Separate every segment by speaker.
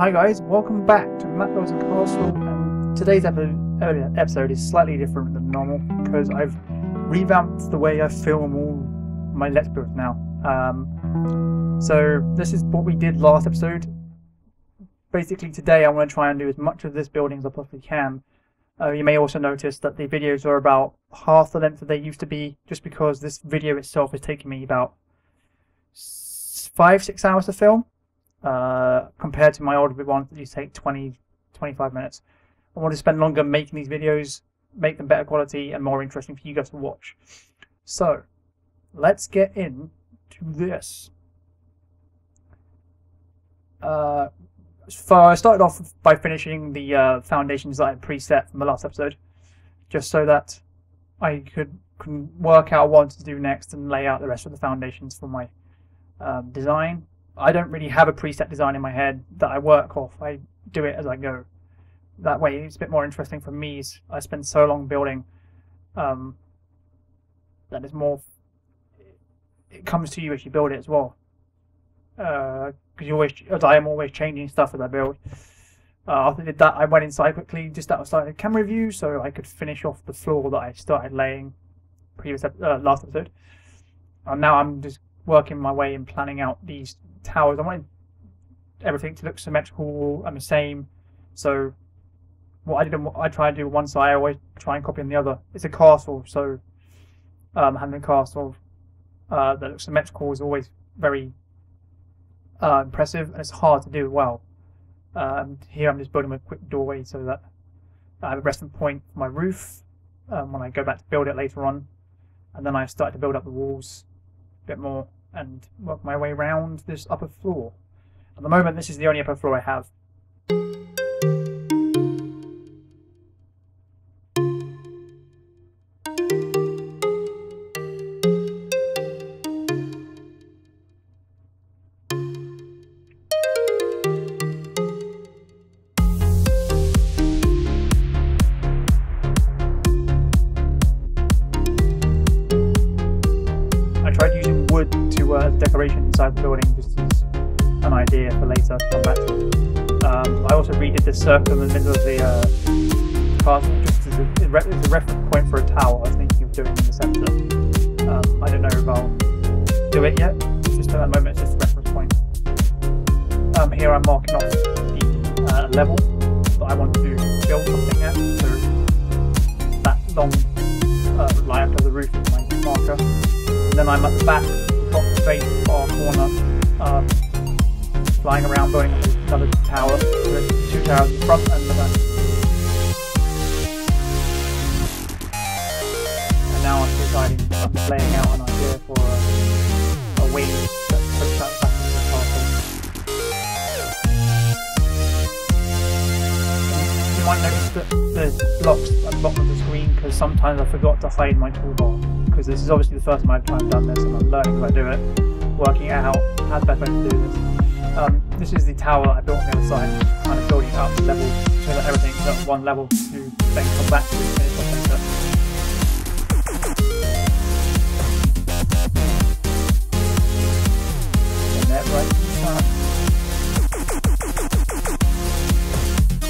Speaker 1: Hi guys, welcome back to Matt Builds a Castle, and today's episode is slightly different than normal because I've revamped the way I film all my Let's Builds now. So this is what we did last episode. Basically today I want to try and do as much of this building as I possibly can. You may also notice that the videos are about half the length that they used to be, just because this video itself is taking me about 5-6 hours to film. Compared to my older ones that used to take 20-25 minutes. I want to spend longer making these videos, make them better quality and more interesting for you guys to watch. So let's get into this. So I started off by finishing the foundations that I preset from the last episode, just so that I can work out what I want to do next and lay out the rest of the foundations for my design. I don't really have a preset design in my head that I work off. I do it as I go. That way it's a bit more interesting for me. I spend so long building that it's more, it comes to you as you build it as well. Because I am always changing stuff as I build. After I did that, I went inside quickly just outside the camera view so I could finish off the floor that I started laying last episode. And now I'm just working my way and planning out these towers. I wanted everything to look symmetrical and the same. So what I try to do on one side, I always try and copy on the other. It's a castle, so having a castle that looks symmetrical is always very impressive, and it's hard to do well. Here I'm just building a quick doorway so that I have a resting point for my roof when I go back to build it later on, and then I start to build up the walls a bit more and work my way around this upper floor. At the moment this is the only upper floor I have. Decoration inside the building, just as an idea for later to come back to. I also redid this circle in the middle of the castle just as a reference point for a tower. I was thinking of doing in the centre. I don't know if I'll do it yet. It's just at the moment it's just a reference point. Here I'm marking off the level that I want to build something at. So that long line up to the roof is my marker. And then I'm at the back, top space or corner, flying around building another tower. There's 2 towers in the front and the back. And now I'm deciding, I'm laying out an idea for a wing that puts that back into the castle. You might notice that there's blocks at the bottom of the screen because sometimes I forgot to hide my toolbar. Because this is obviously the first time I've done this and I'm learning how to do it, working out how the best way to do this. This is the tower that I built on the other side, kind of building it up to level so that everything's at one level to then come back to finish off later. And there, right from the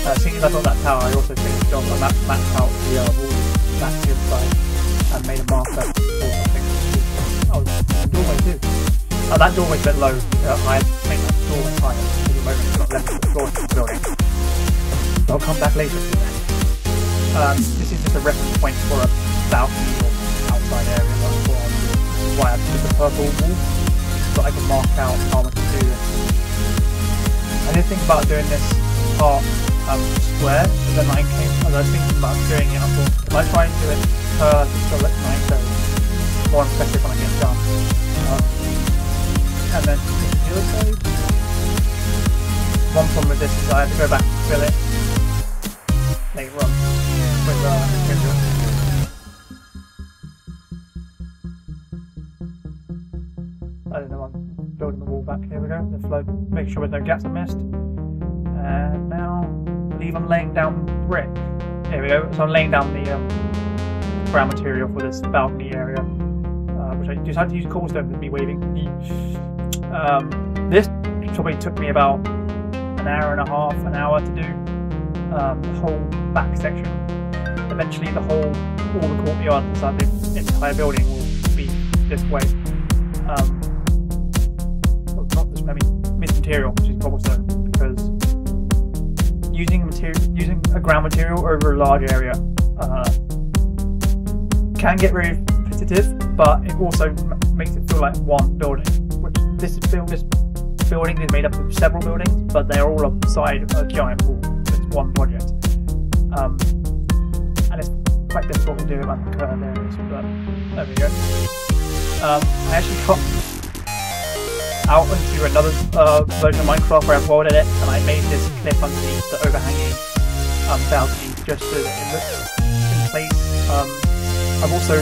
Speaker 1: start. Seeing as I built that tower, I also finished off, I mapped out the walls back to the other side. And made a marker for something. Oh, the doorway too. Oh, that doorway's a bit low. I make that doorway higher. At the moment it's not level with the floor of the building. I'll come back later to that. This is just a reference point for a balcony or outside area that I thought I'd do. This is why I've put the purple wall, so I can mark out how much to do this. I did think about doing this part square, but then as I was thinking about doing it, I thought, if I try and do it so let's make those more impressive when I get it done. And then the other side. One problem with this is I have to go back and fill it later on with schedule. I don't know, I'm building the wall back. Here we go. The flow, make sure there's no gaps I missed. And now I believe I'm laying down brick. Here we go. So I'm laying down the ground material for this balcony area, which I just had to use cobblestone to be waving. This probably took me about an hour and a half, an hour to do the whole back section. Eventually all the courtyard inside the entire building will be this way. Well, not this, I mean this material, which is cobblestone, because using a ground material over a large area can get very repetitive, but it also makes it feel like one building. Which this building is made up of several buildings, but they're all inside a giant wall. So it's one project, and it's quite difficult to do around the curve areas. But there we go. I actually cut out into another version of Minecraft where I've world edit, and I made this clip underneath the overhanging balcony just so that it looks in place. I've also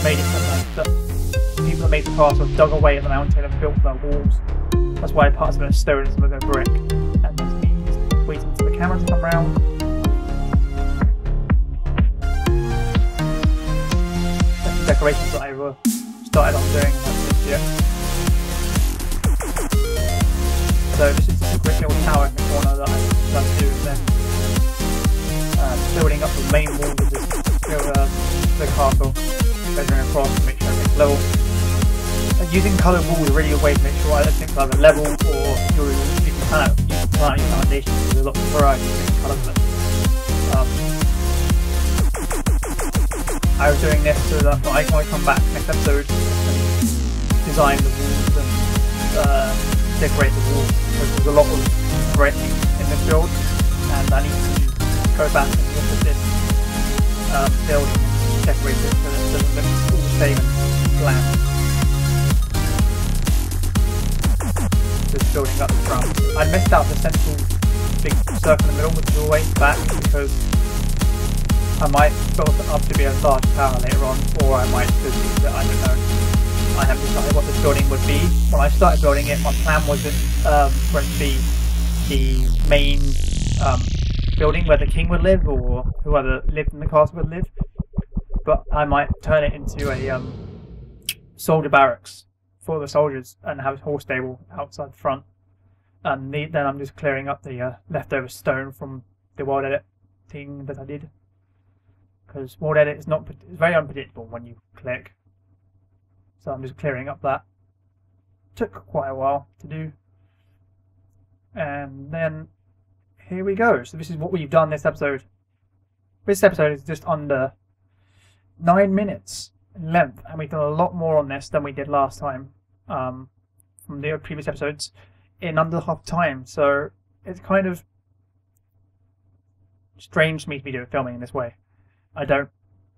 Speaker 1: made it so that the people that made the castle dug away at the mountain and built their walls. That's why parts of it are stone and some of it are brick. And there's me just waiting for the camera to come round. That's the decorations that I started on doing this year. So this is just a quick little tower in the corner that I do, and then building up the main wall of the castle, measuring across to make sure everything's level. Using coloured walls is a really good way to make sure everything's either level, or you can kind of use your foundations. There's a lot of variety of different colours of it. I was doing this so that I can come back next episode and design the walls and decorate the walls, because there's a lot of variety in this build, and I need to go back and look at this building and decorate it so that it doesn't look all the same and bland. Just building up the front. I missed out the central big circle in the middle, which is always back, because I might build it up to be a large tower later on, or I might just use it, I don't know. I haven't decided what this building would be. When I started building it, my plan was for it to be the main building where the king would live, or whoever lived in the castle would live. But I might turn it into a soldier barracks for the soldiers and have a horse stable outside the front. And then I'm just clearing up the leftover stone from the world edit thing that I did. Because world edit is it's very unpredictable when you click. So I'm just clearing up that. Took quite a while to do. And then here we go. So this is what we've done this episode. This episode is just under 9 minutes in length, and we've done a lot more on this than we did last time from the previous episodes in under half time. So it's kind of strange for me to be filming in this way. I don't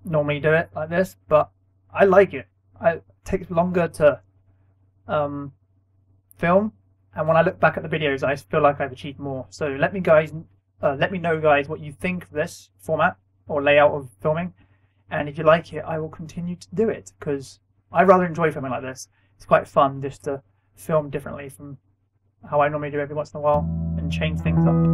Speaker 1: normally do it like this, but I like it. It takes longer to film, and when I look back at the videos, I feel like I've achieved more. So let me know, guys, what you think of this format or layout of filming, and if you like it, I will continue to do it, because I rather enjoy filming like this. It's quite fun just to film differently from how I normally do every once in a while and change things up.